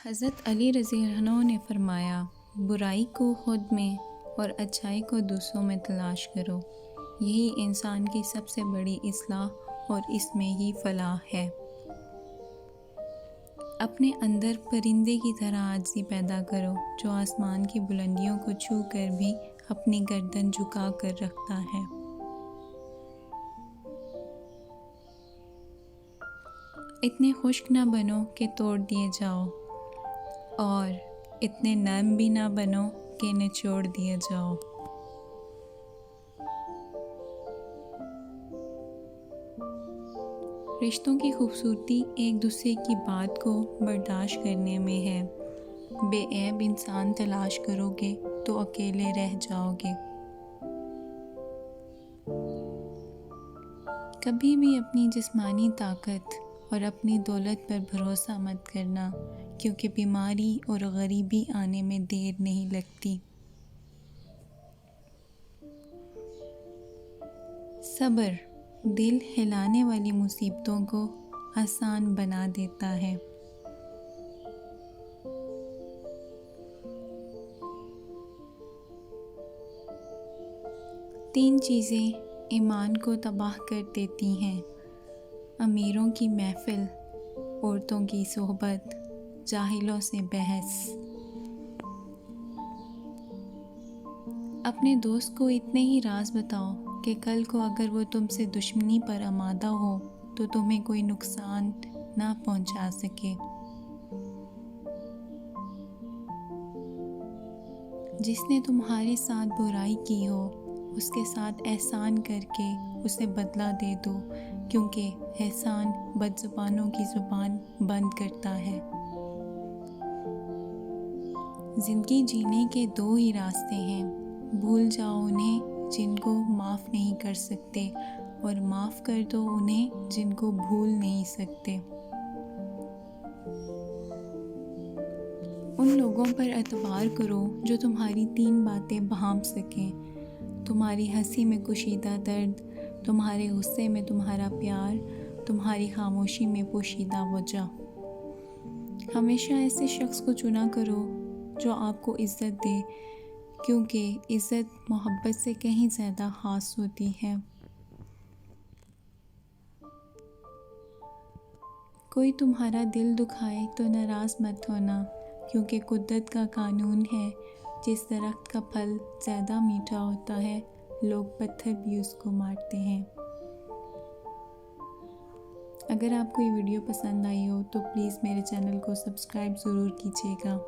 हज़रत अली रज़ी अन्हु ने फरमाया, बुराई को खुद में और अच्छाई को दूसरों में तलाश करो। यही इंसान की सबसे बड़ी इस्लाह और इसमें ही फलाह है। अपने अंदर परिंदे की तरह आजिज़ी पैदा करो, जो आसमान की बुलंदियों को छू कर भी अपनी गर्दन झुका कर रखता है। इतने खुश्क न बनो कि तोड़ दिए जाओ, और इतने नर्म भी ना बनो कि निचोड़ दिए जाओ। रिश्तों की खूबसूरती एक दूसरे की बात को बर्दाश्त करने में है। बेऐब इंसान तलाश करोगे तो अकेले रह जाओगे। कभी भी अपनी जिस्मानी ताकत और अपनी दौलत पर भरोसा मत करना, क्योंकि बीमारी और गरीबी आने में देर नहीं लगती। सब्र दिल हिलाने वाली मुसीबतों को आसान बना देता है। तीन चीज़ें ईमान को तबाह कर देती हैं: अमीरों की महफिल, औरतों की सोहबत, जाहिलों से बहस। अपने दोस्त को इतने ही राज बताओ कि कल को अगर वो तुमसे दुश्मनी पर आमादा हो तो तुम्हें कोई नुकसान ना पहुंचा सके। जिसने तुम्हारे साथ बुराई की हो, उसके साथ एहसान करके उसे बदला दे दो, क्योंकि एहसान बदज़ुबानों की ज़ुबान बंद करता है। ज़िंदगी जीने के दो ही रास्ते हैं: भूल जाओ उन्हें जिनको माफ़ नहीं कर सकते, और माफ़ कर दो उन्हें जिनको भूल नहीं सकते। उन लोगों पर एतबार करो जो तुम्हारी तीन बातें भांप सकें: तुम्हारी हंसी में कुशीदा दर्द, तुम्हारे गुस्से में तुम्हारा प्यार, तुम्हारी खामोशी में पोशीदा वजह। हमेशा ऐसे शख्स को चुना करो जो आपको इज़्ज़त दे, क्योंकि इज़्ज़त मोहब्बत से कहीं ज़्यादा ख़ास होती है। कोई तुम्हारा दिल दुखाए तो नाराज़ मत होना, क्योंकि कुदरत का कानून है, जिस दरख्त का फल ज़्यादा मीठा होता है, लोग पत्थर भी उसको मारते हैं। अगर आपको ये वीडियो पसंद आई हो तो प्लीज़ मेरे चैनल को सब्सक्राइब ज़रूर कीजिएगा।